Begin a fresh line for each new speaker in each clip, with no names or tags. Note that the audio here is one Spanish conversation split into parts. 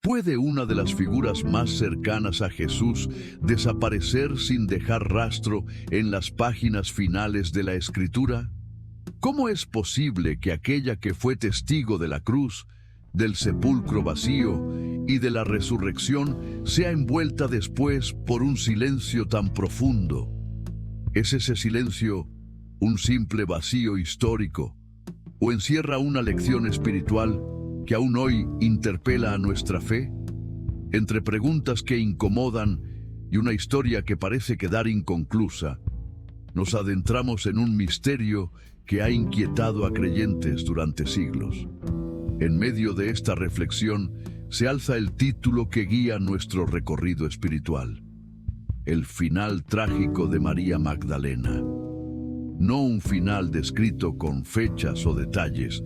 ¿Puede una de las figuras más cercanas a Jesús desaparecer sin dejar rastro en las páginas finales de la Escritura? ¿Cómo es posible que aquella que fue testigo de la cruz, del sepulcro vacío y de la resurrección sea envuelta después por un silencio tan profundo? ¿Es ese silencio un simple vacío histórico o encierra una lección espiritual que aún hoy interpela a nuestra fe? Entre preguntas que incomodan y una historia que parece quedar inconclusa, nos adentramos en un misterio que ha inquietado a creyentes durante siglos. En medio de esta reflexión se alza el título que guía nuestro recorrido espiritual: el final trágico de María Magdalena. No un final descrito con fechas o detalles,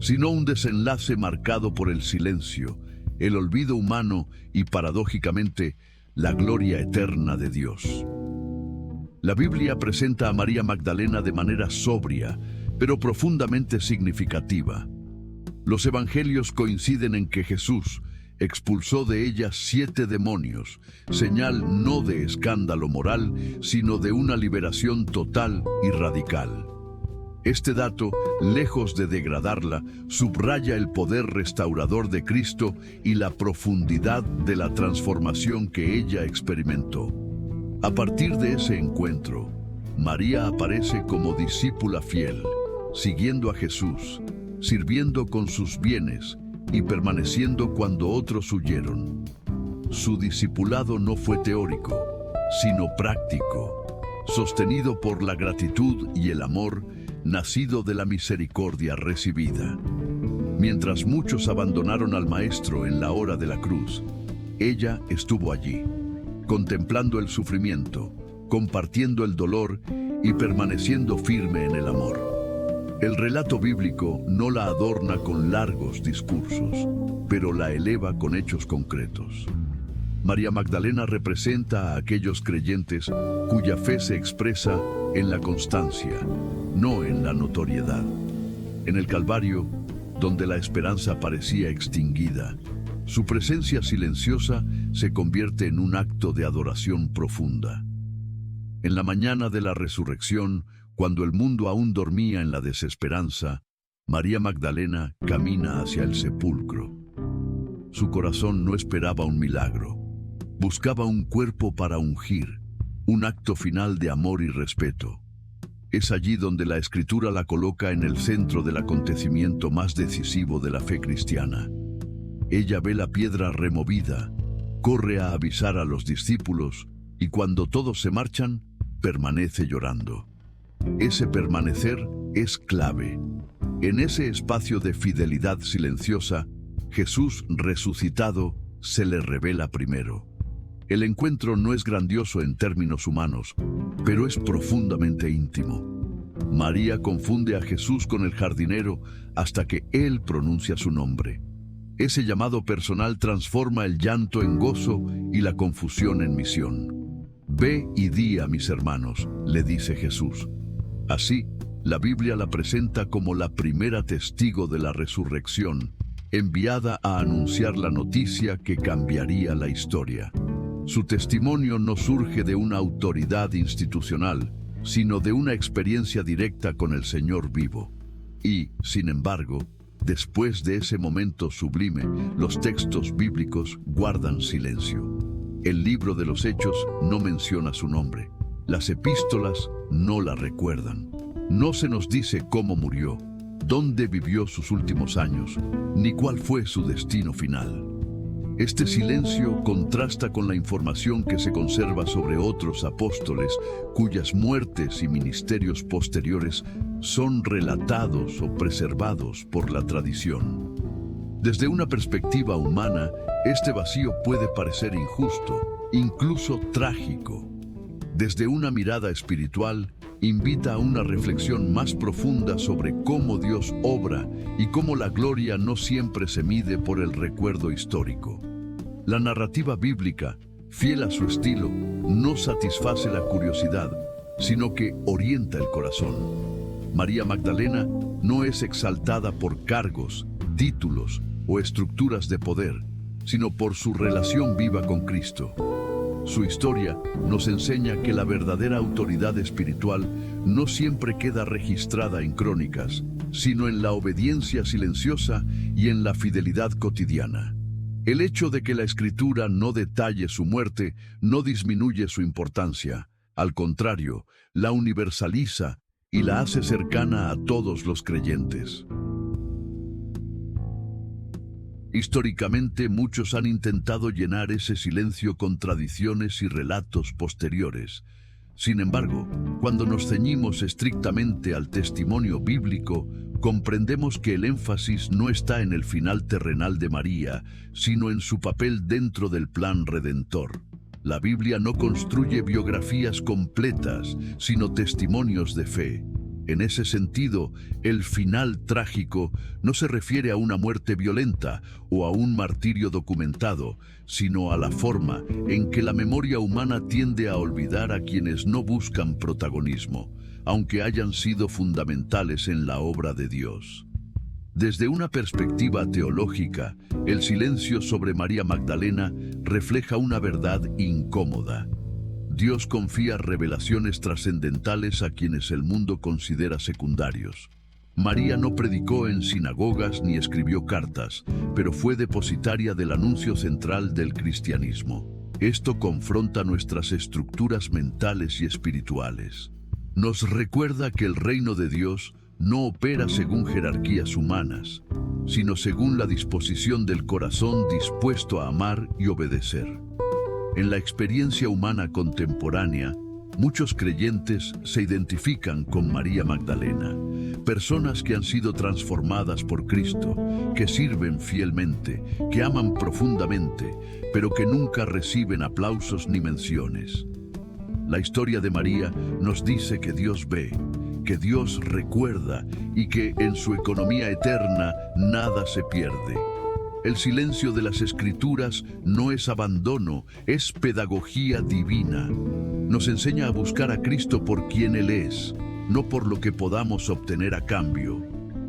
sino un desenlace marcado por el silencio, el olvido humano y, paradójicamente, la gloria eterna de Dios. La Biblia presenta a María Magdalena de manera sobria, pero profundamente significativa. Los evangelios coinciden en que Jesús expulsó de ella 7 demonios, señal no de escándalo moral, sino de una liberación total y radical. Este dato, lejos de degradarla, subraya el poder restaurador de Cristo y la profundidad de la transformación que ella experimentó. A partir de ese encuentro, María aparece como discípula fiel, siguiendo a Jesús, sirviendo con sus bienes y permaneciendo cuando otros huyeron. Su discipulado no fue teórico, sino práctico, sostenido por la gratitud y el amor nacido de la misericordia recibida. Mientras muchos abandonaron al Maestro en la hora de la cruz, ella estuvo allí, contemplando el sufrimiento, compartiendo el dolor y permaneciendo firme en el amor. El relato bíblico no la adorna con largos discursos, pero la eleva con hechos concretos. María Magdalena representa a aquellos creyentes cuya fe se expresa en la constancia, no en la notoriedad. En el Calvario, donde la esperanza parecía extinguida, su presencia silenciosa se convierte en un acto de adoración profunda. En la mañana de la resurrección, cuando el mundo aún dormía en la desesperanza, María Magdalena camina hacia el sepulcro. Su corazón no esperaba un milagro, buscaba un cuerpo para ungir, un acto final de amor y respeto. Es allí donde la Escritura la coloca en el centro del acontecimiento más decisivo de la fe cristiana. Ella ve la piedra removida, corre a avisar a los discípulos y cuando todos se marchan, permanece llorando. Ese permanecer es clave. En ese espacio de fidelidad silenciosa, Jesús resucitado se le revela primero. El encuentro no es grandioso en términos humanos, pero es profundamente íntimo. María confunde a Jesús con el jardinero hasta que él pronuncia su nombre. Ese llamado personal transforma el llanto en gozo y la confusión en misión. Ve y di a mis hermanos, le dice Jesús. Así, la Biblia la presenta como la primera testigo de la resurrección, enviada a anunciar la noticia que cambiaría la historia. Su testimonio no surge de una autoridad institucional, sino de una experiencia directa con el Señor vivo. Y, sin embargo, después de ese momento sublime, los textos bíblicos guardan silencio. El libro de los Hechos no menciona su nombre. Las epístolas no la recuerdan. No se nos dice cómo murió, dónde vivió sus últimos años, ni cuál fue su destino final. Este silencio contrasta con la información que se conserva sobre otros apóstoles cuyas muertes y ministerios posteriores son relatados o preservados por la tradición. Desde una perspectiva humana, este vacío puede parecer injusto, incluso trágico. Desde una mirada espiritual, invita a una reflexión más profunda sobre cómo Dios obra y cómo la gloria no siempre se mide por el recuerdo histórico. La narrativa bíblica, fiel a su estilo, no satisface la curiosidad, sino que orienta el corazón. María Magdalena no es exaltada por cargos, títulos o estructuras de poder, sino por su relación viva con Cristo. Su historia nos enseña que la verdadera autoridad espiritual no siempre queda registrada en crónicas, sino en la obediencia silenciosa y en la fidelidad cotidiana. El hecho de que la Escritura no detalle su muerte no disminuye su importancia. Al contrario, la universaliza y la hace cercana a todos los creyentes. Históricamente, muchos han intentado llenar ese silencio con tradiciones y relatos posteriores. Sin embargo, cuando nos ceñimos estrictamente al testimonio bíblico, comprendemos que el énfasis no está en el final terrenal de María, sino en su papel dentro del plan redentor. La Biblia no construye biografías completas, sino testimonios de fe. En ese sentido, el final trágico no se refiere a una muerte violenta o a un martirio documentado, sino a la forma en que la memoria humana tiende a olvidar a quienes no buscan protagonismo, aunque hayan sido fundamentales en la obra de Dios. Desde una perspectiva teológica, el silencio sobre María Magdalena refleja una verdad incómoda. Dios confía revelaciones trascendentales a quienes el mundo considera secundarios. María no predicó en sinagogas ni escribió cartas, pero fue depositaria del anuncio central del cristianismo. Esto confronta nuestras estructuras mentales y espirituales. Nos recuerda que el reino de Dios no opera según jerarquías humanas, sino según la disposición del corazón dispuesto a amar y obedecer. En la experiencia humana contemporánea, muchos creyentes se identifican con María Magdalena, personas que han sido transformadas por Cristo, que sirven fielmente, que aman profundamente, pero que nunca reciben aplausos ni menciones. La historia de María nos dice que Dios ve, que Dios recuerda y que en su economía eterna nada se pierde. El silencio de las Escrituras no es abandono, es pedagogía divina. Nos enseña a buscar a Cristo por quien Él es, no por lo que podamos obtener a cambio.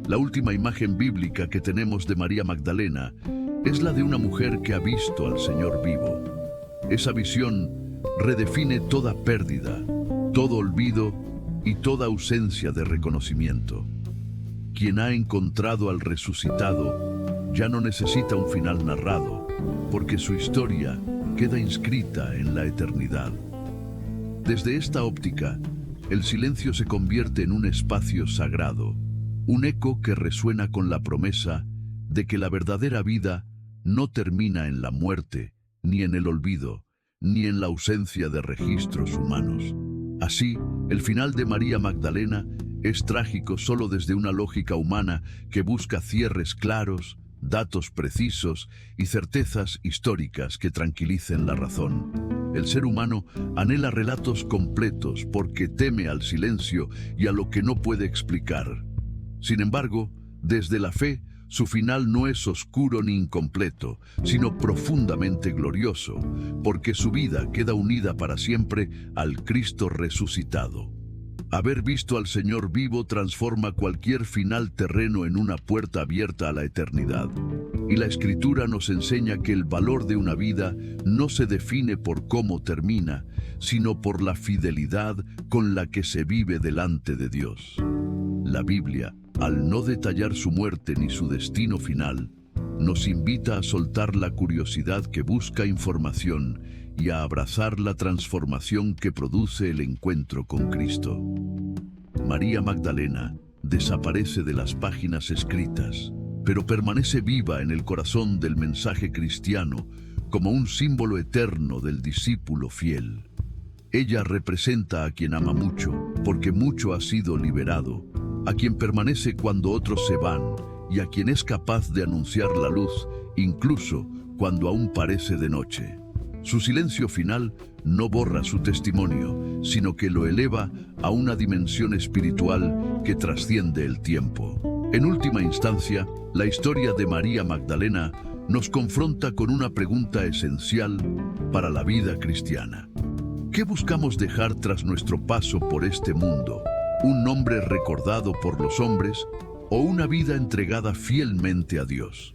La última imagen bíblica que tenemos de María Magdalena es la de una mujer que ha visto al Señor vivo. Esa visión redefine toda pérdida, todo olvido y toda ausencia de reconocimiento. Quien ha encontrado al resucitado ya no necesita un final narrado, porque su historia queda inscrita en la eternidad. Desde esta óptica, el silencio se convierte en un espacio sagrado, un eco que resuena con la promesa de que la verdadera vida no termina en la muerte, ni en el olvido, ni en la ausencia de registros humanos. Así, el final de María Magdalena es trágico solo desde una lógica humana que busca cierres claros, datos precisos y certezas históricas que tranquilicen la razón. El ser humano anhela relatos completos porque teme al silencio y a lo que no puede explicar. Sin embargo, desde la fe, su final no es oscuro ni incompleto, sino profundamente glorioso, porque su vida queda unida para siempre al Cristo resucitado. Haber visto al Señor vivo transforma cualquier final terreno en una puerta abierta a la eternidad. Y la Escritura nos enseña que el valor de una vida no se define por cómo termina, sino por la fidelidad con la que se vive delante de Dios. La Biblia, al no detallar su muerte ni su destino final, nos invita a soltar la curiosidad que busca información y a abrazar la transformación que produce el encuentro con Cristo. María Magdalena desaparece de las páginas escritas, pero permanece viva en el corazón del mensaje cristiano como un símbolo eterno del discípulo fiel. Ella representa a quien ama mucho, porque mucho ha sido liberado, a quien permanece cuando otros se van y a quien es capaz de anunciar la luz, incluso cuando aún parece de noche. Su silencio final no borra su testimonio, sino que lo eleva a una dimensión espiritual que trasciende el tiempo. En última instancia, la historia de María Magdalena nos confronta con una pregunta esencial para la vida cristiana. ¿Qué buscamos dejar tras nuestro paso por este mundo? ¿Un nombre recordado por los hombres o una vida entregada fielmente a Dios?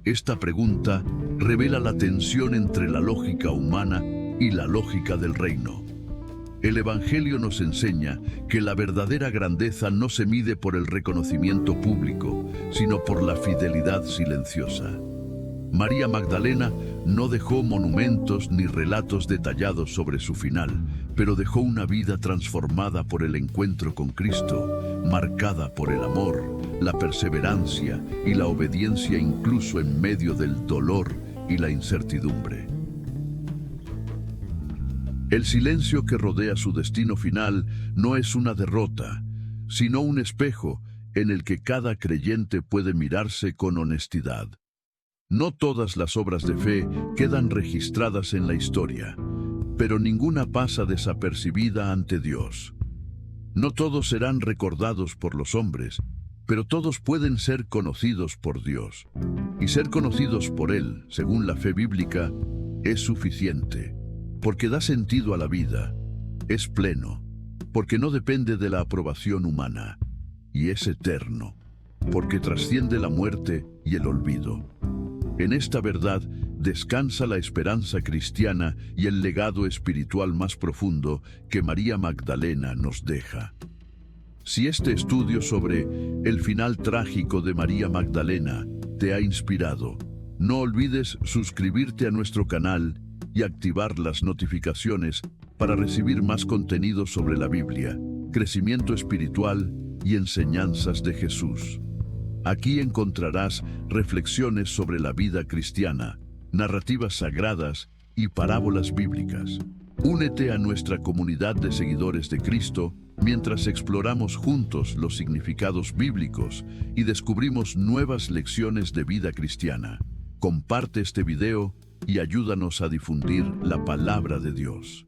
Esta pregunta revela la tensión entre la lógica humana y la lógica del reino. El Evangelio nos enseña que la verdadera grandeza no se mide por el reconocimiento público, sino por la fidelidad silenciosa. María Magdalena no dejó monumentos ni relatos detallados sobre su final, pero dejó una vida transformada por el encuentro con Cristo, marcada por el amor, la perseverancia y la obediencia incluso en medio del dolor y la incertidumbre. El silencio que rodea su destino final no es una derrota, sino un espejo en el que cada creyente puede mirarse con honestidad. No todas las obras de fe quedan registradas en la historia, pero ninguna pasa desapercibida ante Dios. No todos serán recordados por los hombres, pero todos pueden ser conocidos por Dios. Y ser conocidos por Él, según la fe bíblica, es suficiente, porque da sentido a la vida, es pleno, porque no depende de la aprobación humana, y es eterno, porque trasciende la muerte y el olvido. En esta verdad descansa la esperanza cristiana y el legado espiritual más profundo que María Magdalena nos deja. Si este estudio sobre el final trágico de María Magdalena te ha inspirado, no olvides suscribirte a nuestro canal y activar las notificaciones para recibir más contenido sobre la Biblia, crecimiento espiritual y enseñanzas de Jesús. Aquí encontrarás reflexiones sobre la vida cristiana, narrativas sagradas y parábolas bíblicas. Únete a nuestra comunidad de seguidores de Cristo mientras exploramos juntos los significados bíblicos y descubrimos nuevas lecciones de vida cristiana. Comparte este video y ayúdanos a difundir la palabra de Dios.